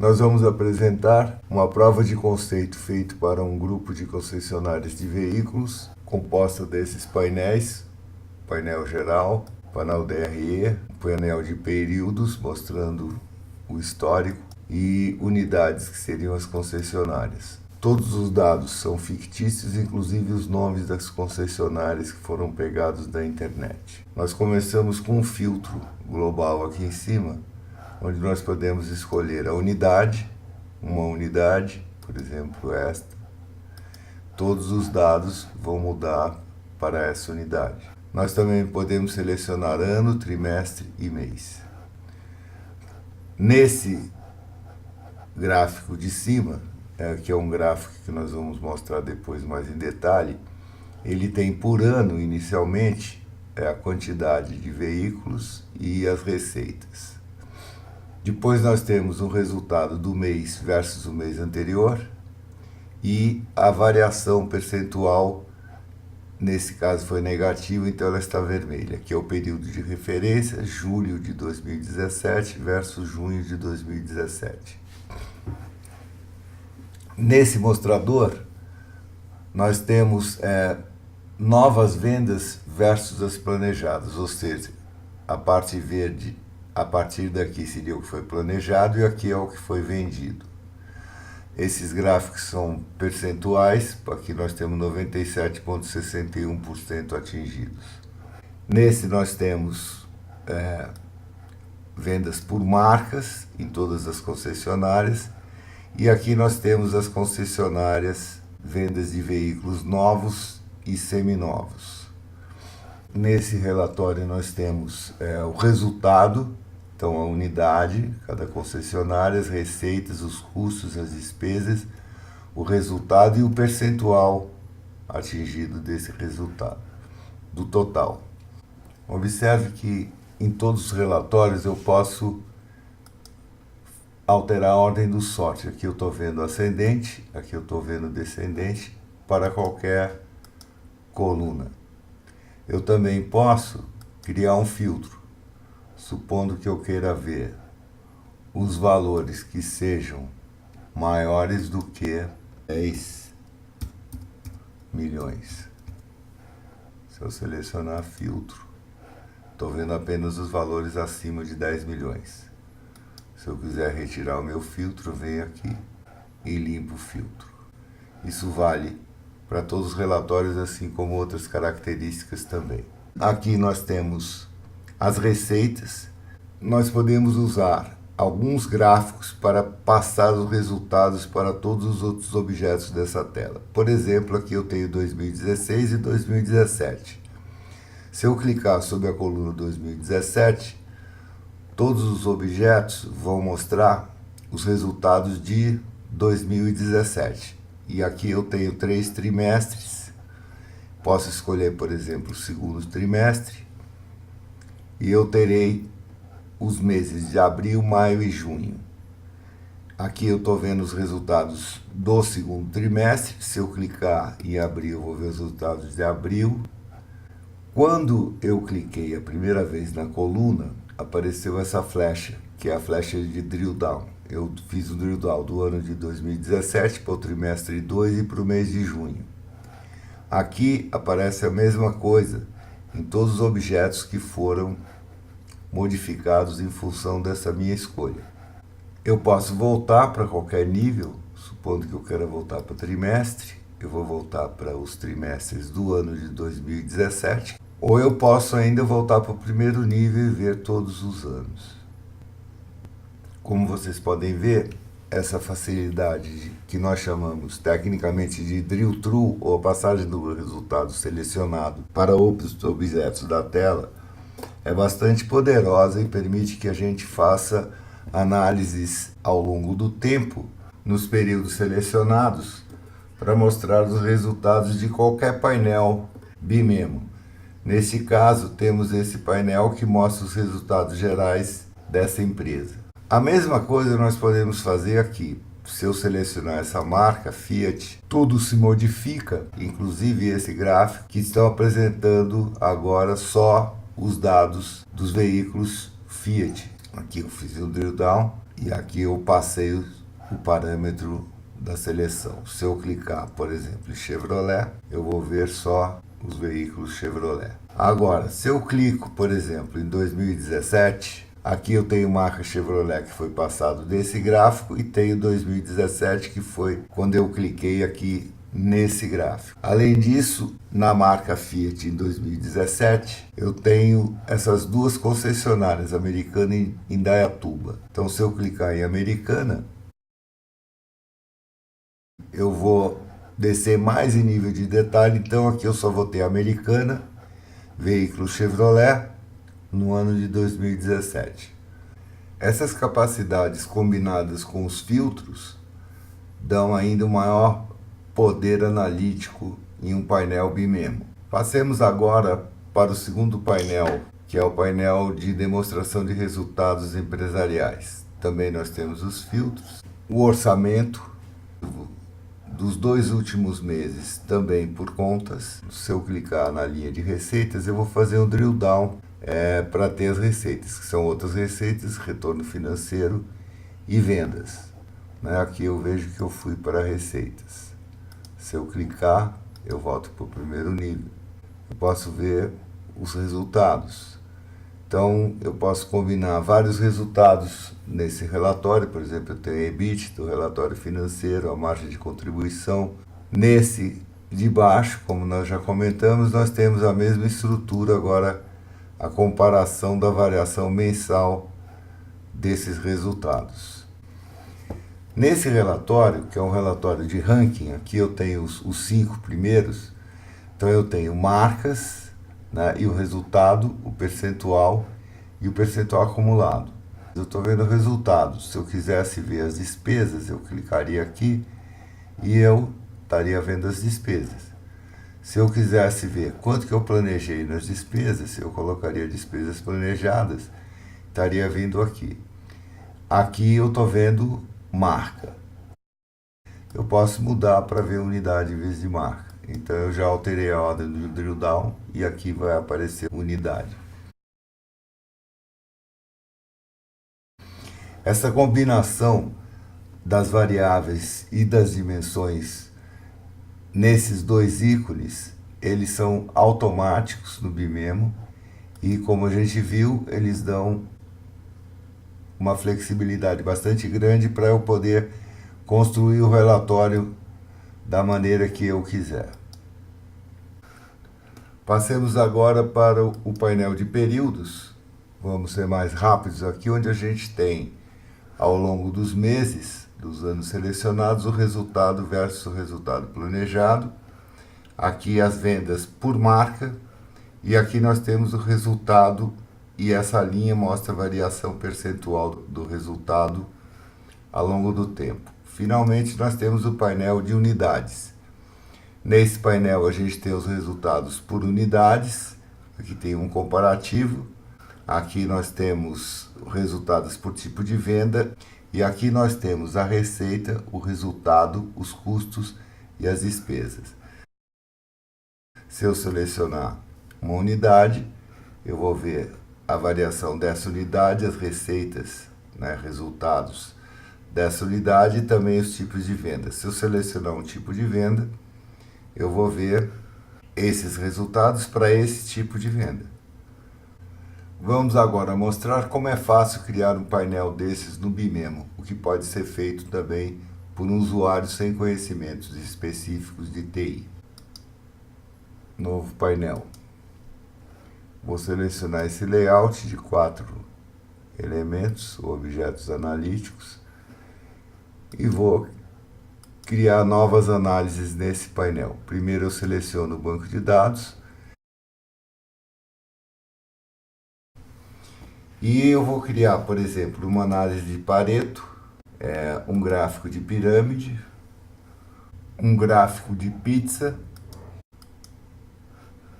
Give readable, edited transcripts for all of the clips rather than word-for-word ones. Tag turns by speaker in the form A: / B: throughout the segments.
A: Nós vamos apresentar uma prova de conceito feita para um grupo de concessionárias de veículos, composta desses painéis, painel geral, painel DRE, painel de períodos mostrando o histórico e unidades que seriam as concessionárias. Todos os dados são fictícios, inclusive os nomes das concessionárias que foram pegados da internet. Nós começamos com um filtro global aqui em cima, onde nós podemos escolher a unidade, uma unidade, por exemplo esta. Todos os dados vão mudar para essa unidade. Nós também podemos selecionar ano, trimestre e mês. Nesse gráfico de cima, que é um gráfico que nós vamos mostrar depois mais em detalhe, ele tem por ano, inicialmente, a quantidade de veículos e as receitas. Depois nós temos o resultado do mês versus o mês anterior e a variação percentual, nesse caso foi negativa, então ela está vermelha, que é o período de referência, julho de 2017 versus junho de 2017. Nesse mostrador, nós temos novas vendas versus as planejadas, ou seja, a parte verde, a partir daqui seria o que foi planejado e aqui é o que foi vendido. Esses gráficos são percentuais, aqui nós temos 97,61% atingidos. Nesse nós temos vendas por marcas em todas as concessionárias e aqui nós temos as concessionárias, vendas de veículos novos e seminovos. Nesse relatório nós temos o resultado, então a unidade, cada concessionária, as receitas, os custos, as despesas, o resultado e o percentual atingido desse resultado, do total. Observe que em todos os relatórios eu posso alterar a ordem do sorte. Aqui eu estou vendo ascendente, aqui eu estou vendo descendente para qualquer coluna. Eu também posso criar um filtro, supondo que eu queira ver os valores que sejam maiores do que 10 milhões. Se eu selecionar filtro, estou vendo apenas os valores acima de 10 milhões. Se eu quiser retirar o meu filtro, venho aqui e limpo o filtro. Isso vale para todos os relatórios, assim como outras características também. Aqui nós temos as receitas. Nós podemos usar alguns gráficos para passar os resultados para todos os outros objetos dessa tela. Por exemplo, aqui eu tenho 2016 e 2017. Se eu clicar sobre a coluna 2017, todos os objetos vão mostrar os resultados de 2017. E aqui eu tenho 3 trimestres. Posso escolher, por exemplo, o segundo trimestre. E eu terei os meses de abril, maio e junho. Aqui eu estou vendo os resultados do segundo trimestre. Se eu clicar em abril, eu vou ver os resultados de abril. Quando eu cliquei a primeira vez na coluna, apareceu essa flecha, que é a flecha de drill down. Eu fiz o drill down do ano de 2017 para o trimestre 2 e para o mês de junho. Aqui aparece a mesma coisa em todos os objetos que foram modificados em função dessa minha escolha. Eu posso voltar para qualquer nível, supondo que eu queira voltar para o trimestre, eu vou voltar para os trimestres do ano de 2017, ou eu posso ainda voltar para o primeiro nível e ver todos os anos. Como vocês podem ver, essa facilidade que nós chamamos tecnicamente de drill through, ou a passagem do resultado selecionado para outros objetos da tela, é bastante poderosa e permite que a gente faça análises ao longo do tempo, nos períodos selecionados, para mostrar os resultados de qualquer painel BIMEMO. Nesse caso, temos esse painel que mostra os resultados gerais dessa empresa. A mesma coisa nós podemos fazer aqui. Se eu selecionar essa marca, Fiat, tudo se modifica, inclusive esse gráfico, que estão apresentando agora só os dados dos veículos Fiat. Aqui eu fiz o drill down E aqui eu passei o parâmetro da seleção. Se eu clicar, por exemplo, em Chevrolet, eu vou ver só os veículos Chevrolet. Agora, se eu clico, por exemplo, em 2017, aqui eu tenho marca Chevrolet que foi passado desse gráfico e tenho 2017 que foi quando eu cliquei aqui nesse gráfico. Além disso, na marca Fiat em 2017, eu tenho essas duas concessionárias, Americana e Indaiatuba. Então, se eu clicar em Americana, eu vou descer mais em nível de detalhe. Então, aqui eu só vou ter Americana, veículo Chevrolet, no ano de 2017. Essas capacidades combinadas com os filtros dão ainda um maior poder analítico em um painel BIMEMO. Passemos agora para o segundo painel, que é o painel de demonstração de resultados empresariais. Também nós temos os filtros, o orçamento dos 2 últimos meses, também por contas. Se eu clicar na linha de receitas, eu vou fazer um drill down para ter as receitas, que são outras receitas, retorno financeiro e vendas. Aqui eu vejo que eu fui para receitas. Se eu clicar, eu volto para o primeiro nível. Eu posso ver os resultados. Então, eu posso combinar vários resultados nesse relatório. Por exemplo, eu tenho EBIT do relatório financeiro, a margem de contribuição. Nesse de baixo, como nós já comentamos, nós temos a mesma estrutura agora, a comparação da variação mensal desses resultados. Nesse relatório, que é um relatório de ranking, aqui eu tenho os 5 primeiros. Então eu tenho marcas, e o resultado, o percentual e o percentual acumulado. Eu estou vendo resultados. Se eu quisesse ver as despesas, eu clicaria aqui e eu estaria vendo as despesas. Se eu quisesse ver quanto que eu planejei nas despesas, eu colocaria despesas planejadas, estaria vindo aqui. Aqui eu estou vendo marca. Eu posso mudar para ver unidade em vez de marca. Então eu já alterei a ordem do drill down e aqui vai aparecer unidade. Essa combinação das variáveis e das dimensões nesses 2 ícones, eles são automáticos no BIMEMO e, como a gente viu, eles dão uma flexibilidade bastante grande para eu poder construir o relatório da maneira que eu quiser. Passemos agora para o painel de períodos. Vamos ser mais rápidos aqui, onde a gente tem, ao longo dos meses, dos anos selecionados, o resultado versus o resultado planejado. Aqui as vendas por marca. E aqui nós temos o resultado, e essa linha mostra a variação percentual do resultado ao longo do tempo. Finalmente, nós temos o painel de unidades. Nesse painel, a gente tem os resultados por unidades. Aqui tem um comparativo. Aqui nós temos resultados por tipo de venda. E aqui nós temos a receita, o resultado, os custos e as despesas. Se eu selecionar uma unidade, eu vou ver a variação dessa unidade, as receitas, resultados dessa unidade e também os tipos de venda. Se eu selecionar um tipo de venda, eu vou ver esses resultados para esse tipo de venda. Vamos agora mostrar como é fácil criar um painel desses no BIMEMO, o que pode ser feito também por um usuário sem conhecimentos específicos de TI. Novo painel. Vou selecionar esse layout de 4 elementos, ou objetos analíticos, e vou criar novas análises nesse painel. Primeiro eu seleciono o banco de dados, e eu vou criar, por exemplo, uma análise de Pareto, um gráfico de pirâmide, um gráfico de pizza,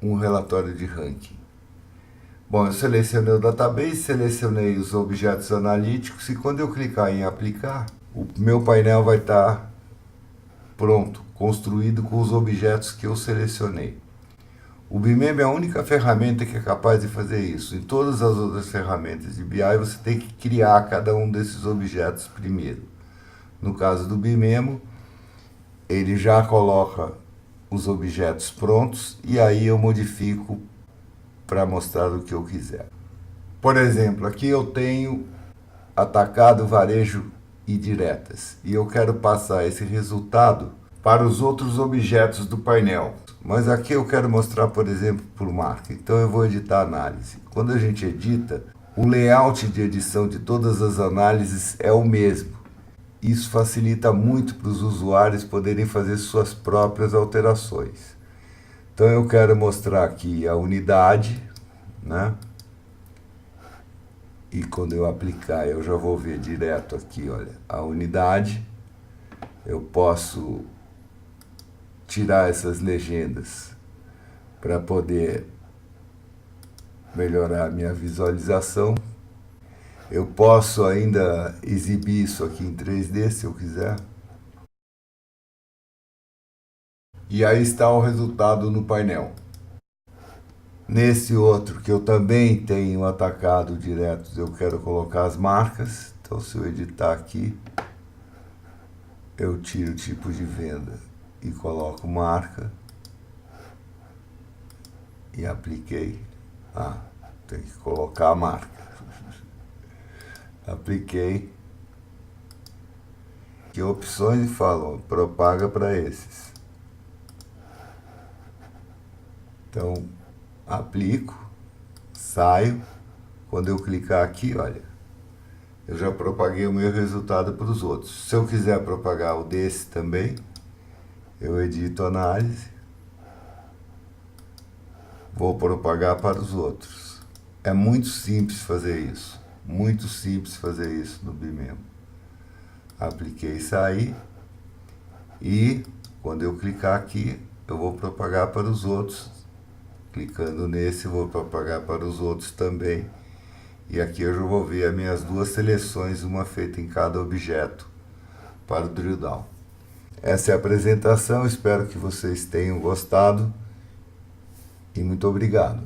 A: um relatório de ranking. Bom, eu selecionei o database, selecionei os objetos analíticos, e quando eu clicar em aplicar, o meu painel vai estar pronto, construído com os objetos que eu selecionei. O BIMEM é a única ferramenta que é capaz de fazer isso. Em todas as outras ferramentas de BI, você tem que criar cada um desses objetos primeiro. No caso do BIMEM, ele já coloca os objetos prontos e aí eu modifico para mostrar o que eu quiser. Por exemplo, aqui eu tenho atacado, varejo e diretas. E eu quero passar esse resultado para os outros objetos do painel. Mas aqui eu quero mostrar, por exemplo, por marca. Então eu vou editar análise. Quando a gente edita, o layout de edição de todas as análises é o mesmo. Isso facilita muito para os usuários poderem fazer suas próprias alterações. Então eu quero mostrar aqui a unidade, né? E quando eu aplicar, eu já vou ver direto aqui, olha, a unidade. Eu posso tirar essas legendas para poder melhorar a minha visualização. Eu posso ainda exibir isso aqui em 3D, se eu quiser. E aí está o resultado no painel. Nesse outro, que eu também tenho atacado diretos, eu quero colocar as marcas. Então, se eu editar aqui, eu tiro o tipo de venda e coloco marca. E apliquei. Tem que colocar a marca. Apliquei. Que opções falam? Propaga para esses. Então, aplico, saio. Quando eu clicar aqui, olha, eu já propaguei o meu resultado para os outros. Se eu quiser propagar o desse também, eu edito análise. Vou propagar para os outros. É muito simples fazer isso. Muito simples fazer isso no BIMEM. Apliquei e saí. E quando eu clicar aqui, eu vou propagar para os outros. Clicando nesse, eu vou propagar para os outros também. E aqui eu já vou ver as minhas duas seleções, uma feita em cada objeto para o drill down. Essa é a apresentação, espero que vocês tenham gostado e muito obrigado.